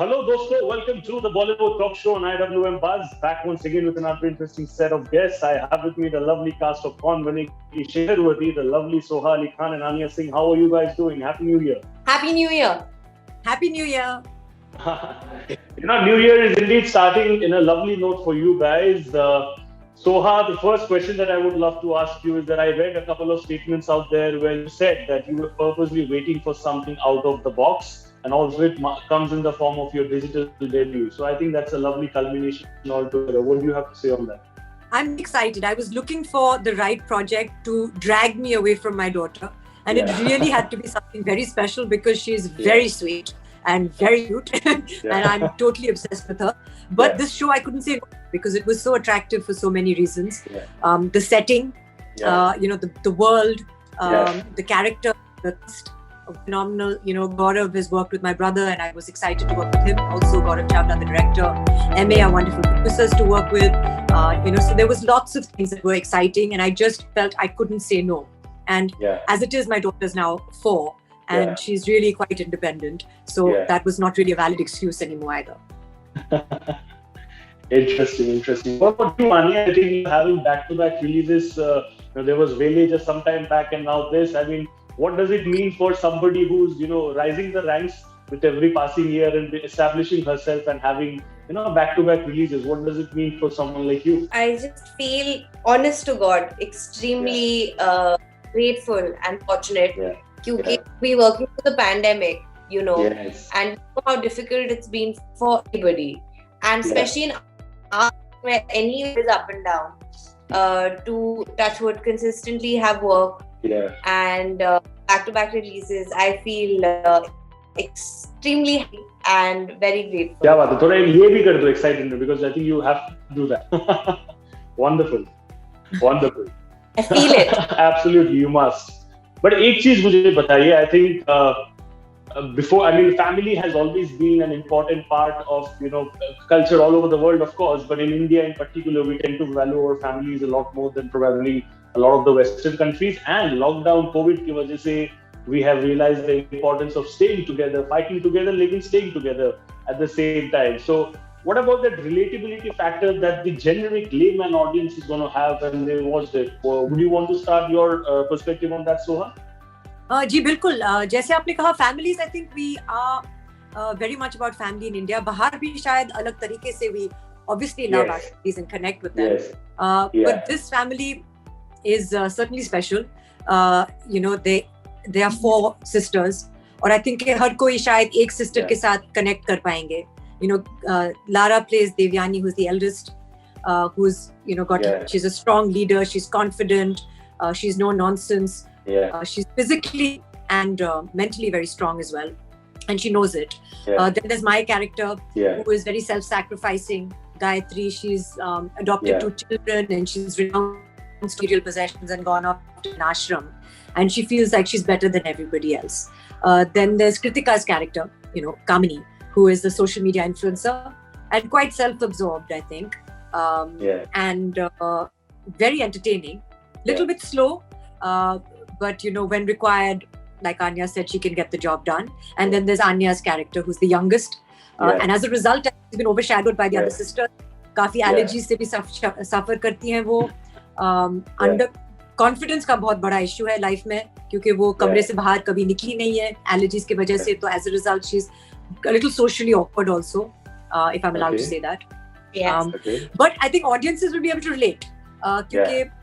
Hello, dosto. Welcome to the Bollywood talk show on IWM Buzz. Back once again with another interesting set of guests. I have with me the lovely cast of Kaun Banegi Shekhar, the lovely Soha Ali Khan and Anya Singh. How are you guys doing? Happy New Year. Happy New Year. Happy New Year. New Year is indeed starting in a lovely note for you guys. Soha, the first question that I would love to ask you is that I read a couple of statements out there where you said that you were purposely waiting for something out of the box. And also it comes in the form of your digital debut. So I think that's a lovely culmination altogether. What do you have to say on that? I'm excited. I was looking for the right project to drag me away from my daughter. And it really had to be something very special because she's very sweet and very cute. And I'm totally obsessed with her. But this show I couldn't say no because it was so attractive for so many reasons. The setting, the world, the character, the cast. Phenomenal. Gaurav has worked with my brother and I was excited to work with him. Also Gaurav Chawla, the director, MA are wonderful producers to work with. So there was lots of things that were exciting and I just felt I couldn't say no. And as it is, my daughter's now 4 and she's really quite independent. So that was not really a valid excuse anymore either. Interesting. What about you, Anya? I think having back-to-back releases, there was Vele just some time back and now this. I mean, what does it mean for somebody who's, rising the ranks with every passing year and establishing herself and having, back-to-back releases? What does it mean for someone like you? I just feel, honest to God, extremely grateful and fortunate. Because we working through the pandemic, and you know how difficult it's been for everybody. And especially in our where any is up and down, to touch wood, consistently have work. And back-to-back releases, I feel extremely happy and very grateful. क्या बात है, थोड़ा ये भी कर दो excited because I think you have to do that. Wonderful. I feel it. Absolutely, you must. But एक चीज मुझे बताइए, I think family has always been an important part of culture all over the world, of course, but in India in particular, we tend to value our families a lot more than probably a lot of the Western countries. And lockdown, COVID की वजह से we have realized the importance of staying together, fighting together, living, staying together at the same time. So what about that relatability factor that the generic layman audience is going to have when they watch it? Would you want to start your perspective on that, Soha? जी बिल्कुल. जैसे आपने कहा, families, I think we are very much about family in India. बाहर भी शायद अलग तरीके से we obviously love our families and connect with them. But this family is certainly special. They are 4 sisters और I think हर कोई शायद एक sister के साथ connect कर पाएंगे. Lara plays Devyani, who's the eldest, who's she's a strong leader, she's confident, she's no nonsense. She's physically and mentally very strong as well, and she knows it. Then there's my character, who is very self-sacrificing. Gayatri, she's adopted 2 children and she's renounced material possessions and gone off to an ashram, and she feels like she's better than everybody else. Then there's Kritika's character, Kamini, who is the social media influencer and quite self-absorbed, I think, and very entertaining. Little bit slow, but when required, like Anya said, she can get the job done. And then there's Anya's character, who's the youngest, and as a result, she's been overshadowed by the other sisters. काफी allergies से भी suffer करती हैं वो. Under confidence का बहुत बड़ा issue है life में, क्योंकि वो कमरे से बाहर कभी निकली नहीं है allergies की वजह से. तो as a result, she's a little socially awkward also, if I'm allowed to say that. But I think audiences will be able to relate.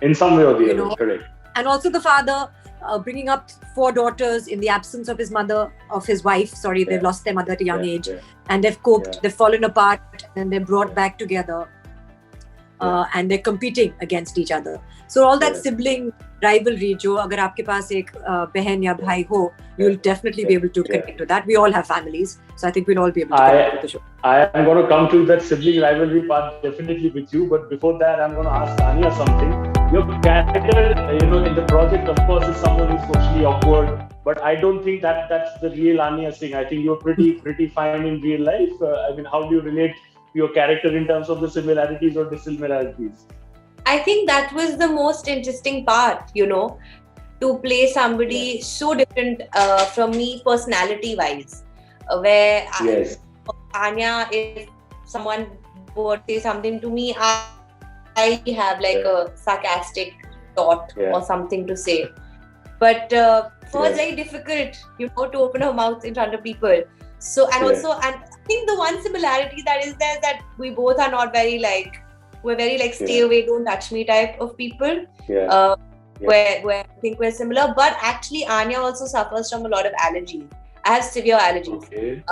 In some way or the other, correct. And also the father bringing up 4 daughters in the absence of his wife. Sorry, they've lost their mother at a young age, and they've coped. They've fallen apart, and they're brought back together, and they're competing against each other. So all that sibling rivalry, जो अगर आपके पास एक बहन या भाई हो, you'll definitely be able to connect to that. We all have families, so I think we'll all be able to connect with the show. I am going to come to that sibling rivalry part definitely with you, but before that, I'm going to ask Anya something. Your character, in the project, of course, is someone who's socially awkward, but I don't think that's the real Anya Singh. I think you're pretty fine in real life. How do you relate to your character in terms of the similarities or dissimilarities? I think that was the most interesting part, to play somebody so different from me personality-wise, where Anya, if someone would say something to me, I have like a sarcastic thought or something to say. But for her, it's very difficult, to open her mouth in front of people. So, and also, and I think the one similarity that is there is that we both are not very we're very stay away, don't touch me type of people. Where I think we're similar. But actually, Anya also suffers from a lot of allergies. I have severe allergies.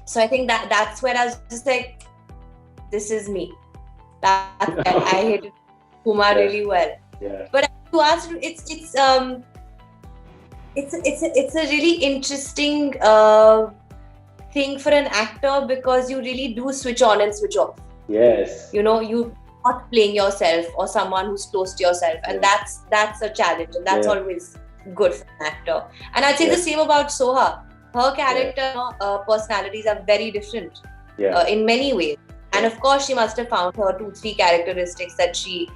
So I think that's where I was just like, this is me. I hated Kumar really well. But to ask, it's a really interesting thing for an actor, because you really do switch on and switch off. Yes. You're not playing yourself or someone who's close to yourself, and that's a challenge, and that's always good for an actor. And I'd say the same about Soha. Her character personalities are very different in many ways. And of course, she must have found her 2-3 characteristics that she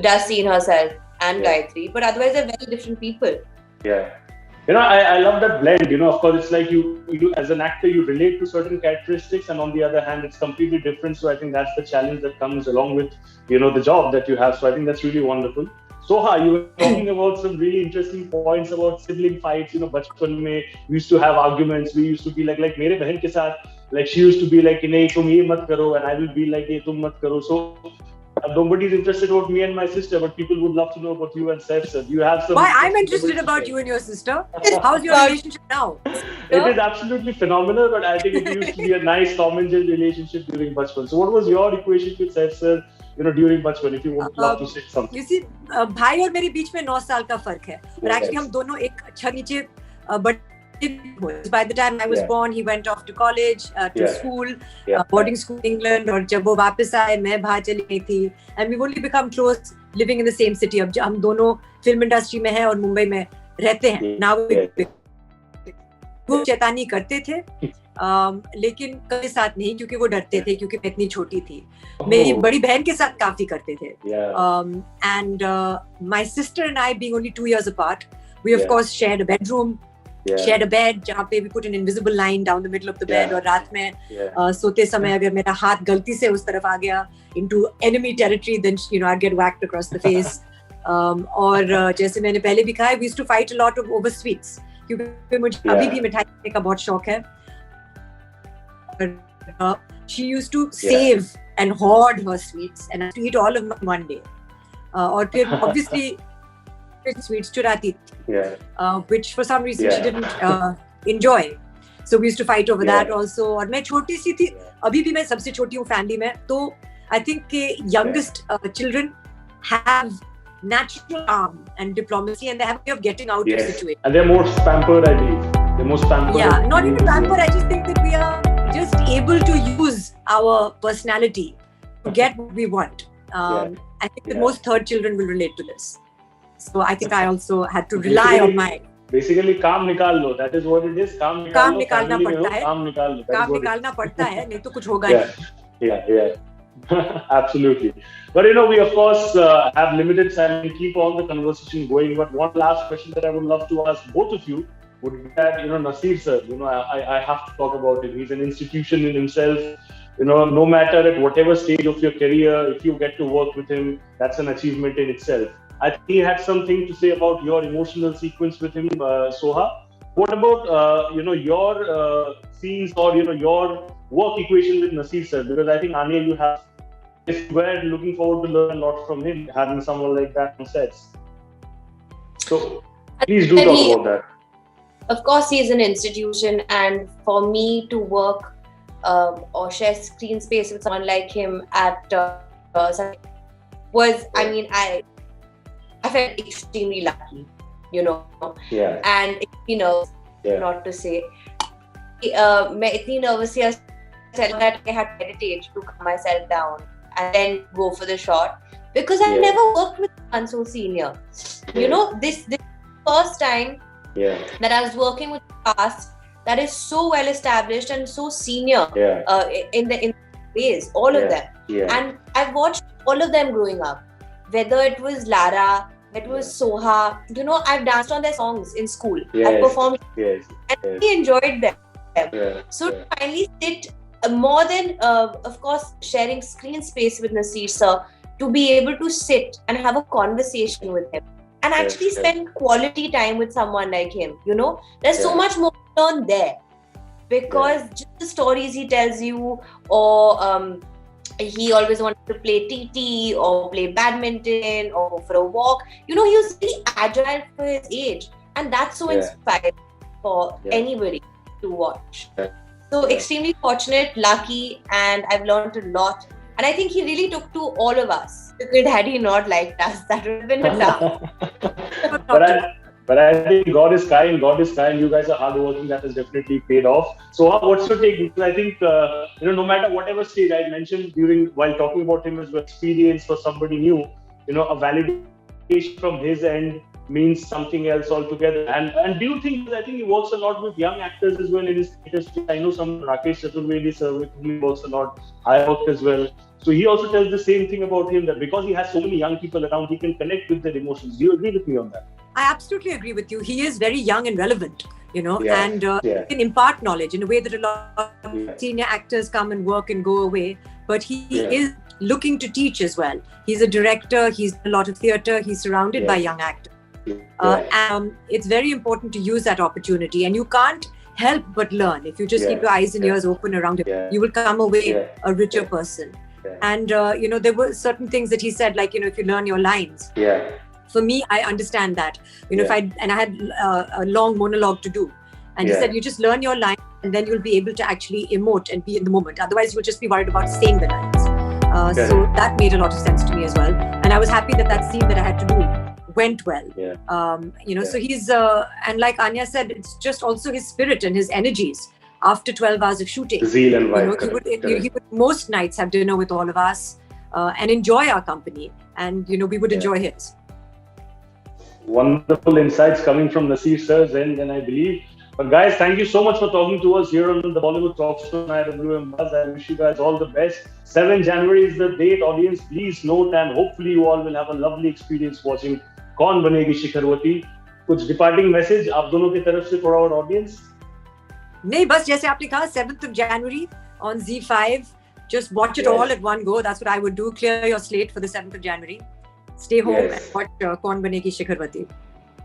does see in herself and Gayatri. But otherwise, they're very different people. Yeah. I love that blend. Of course, it's like you as an actor, you relate to certain characteristics, and on the other hand, it's completely different. So I think that's the challenge that comes along with, the job that you have. So I think that's really wonderful. Soha, you were talking about some really interesting points about sibling fights. Bachpan mein we used to have arguments. We used to be like mere behan ke saath, she used to be like, nahi tum ye mat karo, and I will be like, ye tum mat karo. So nobody's interested about me and my sister, but people would love to know about you and Saif sir. Do you have some? Why I'm interested about you and your sister. How's your relationship now? It is absolutely phenomenal, but I think it used to be a nice Tom and Jerry relationship during Bachpan. So what was your equation with Saif sir, during Bachpan, if you would love to say something? You see, भाई और मेरे बीच में 9 साल का फर्क है. But actually हम दोनों एक अच्छा नीचे by the time I was born, he went off to college, to school, boarding school in England. और जब वो वापस आए, मैं बाहर चली गई थी. And we've only become close living in the same city. अब हम दोनों film industry में हैं और मुंबई में रहते हैं. Now वो चेतावनी करते थे, लेकिन कभी साथ नहीं, क्योंकि वो डरते थे, क्योंकि मैं इतनी छोटी थी. मेरी बड़ी बहन के साथ काफी करते थे. And my sister and I, being only 2 years apart, we of course shared a bedroom. Shared a bed जहाँ पे we put an invisible line down the middle of the bed. और रात में सोते समय अगर मेरा हाथ गलती से उस तरफ आ गया into enemy territory, then I'd get whacked across the face. और जैसे मैंने पहले भी कहा, we used to fight a lot over sweets, क्योंकि मुझे अभी भी मिठाई खाने का बहुत शौक है. She used to save and hoard her sweets, and I used to eat all of them one day. और फिर obviously sweets churati, which for some reason she didn't enjoy. So we used to fight over that also. और मैं छोटी सी थी, अभी भी मैं सबसे छोटी हूँ family में. तो I think youngest children have natural charm and diplomacy, and they have a way of getting out of situation. And they're more pampered, I believe. They're most pampered. Yeah, not even pampered. I just think that we are just able to use our personality to get what we want. I think that most third children will relate to this. So I think I also had to rely on my. Basically, काम निकाल लो. That is what it is. काम निकालना पड़ता है. काम निकालना पड़ता है, नहीं तो कुछ होगा नहीं. Yeah. Absolutely. But we of course have limited time to keep all the conversation going. But one last question that I would love to ask both of you would be that, Naseer sir, I have to talk about him. He's an institution in himself. No matter at whatever stage of your career, if you get to work with him, that's an achievement in itself. I think he had something to say about your emotional sequence with him, Soha. What about, your scenes or, your work equation with Naseer sir? Because I think, Anya, you have, we're looking forward to learn a lot from him, having someone like that on sets. So, please do talk about that. Of course, he is an institution, and for me to work or share screen space with someone like him at was, I mean, I felt extremely lucky, and not to say, मैं इतनी nervous थी that I had to meditate to calm myself down and then go for the shot, because I never worked with someone so senior. This first time that I was working with a cast that is so well established and so senior in the ways, all of them. And I've watched all of them growing up, whether it was Lara, it was Soha. I've danced on their songs in school. I've performed and really enjoyed them. So to finally sit more than, of course, sharing screen space with Naseer sir, to be able to sit and have a conversation with him and actually spend quality time with someone like him. You know, there's so much more to learn there, because just the stories he tells you, or he always wanted to play TT or play badminton or go for a walk. You know, he was really agile for his age, and that's so inspiring for anybody to watch. So extremely fortunate, lucky, and I've learned a lot. And I think he really took to all of us. Had he not liked us, that would have been a tough. But I think God is kind. God is kind. You guys are hardworking. That has definitely paid off. So what's your take? Because I think no matter whatever stage I mentioned while talking about him as well, experience for somebody new, a validation from his end means something else altogether. And do you think? I think he works a lot with young actors as well in his industry. I know some Rakesh Chaturvedi sir, with whom he works a lot. I worked as well. So he also tells the same thing about him, that because he has so many young people around, he can connect with their emotions. Do you agree with me on that? I absolutely agree with you. He is very young and relevant, and can impart knowledge in a way that a lot of senior actors come and work and go away. But he is looking to teach as well. He's a director. He's a lot of theatre. He's surrounded by young actors. And it's very important to use that opportunity. And you can't help but learn. If you just keep your eyes and ears open around him, you will come away a richer person. And, there were certain things that he said, like, if you learn your lines. For me, I understand that, if I had a long monologue to do, and he said, you just learn your line and then you'll be able to actually emote and be in the moment. Otherwise, you'll just be worried about saying the lines. So that made a lot of sense to me as well. And I was happy that scene that I had to do went well. So he's, and like Anya said, it's just also his spirit and his energies after 12 hours of shooting. Zeal and vibe. He would most nights have dinner with all of us and enjoy our company. And, we would enjoy his. Wonderful insights coming from Naseer sir's end, and I believe. But guys, thank you so much for talking to us here on the Bollywood Talk Show on IWM Buzz. I wish you guys all the best. 7 January is the date. Audience, please note, and hopefully you all will have a lovely experience watching Kaun Banegi Shikharwati. कुछ departing message आप दोनों की तरफ से for our audience? नहीं, बस जैसे आपने कहा 7th of January on Z5. Just watch it all at one go. That's what I would do. Clear your slate for the 7th of January. Stay home and watch Kaun Banegi Shikharwati.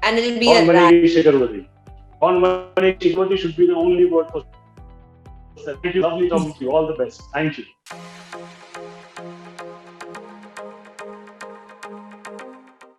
And it'll be Kaun Banegi Shikharwati. Kaun Banegi Shikharwati should be the only word for. Thank you. Lovely talking to you. All the best. Thank you.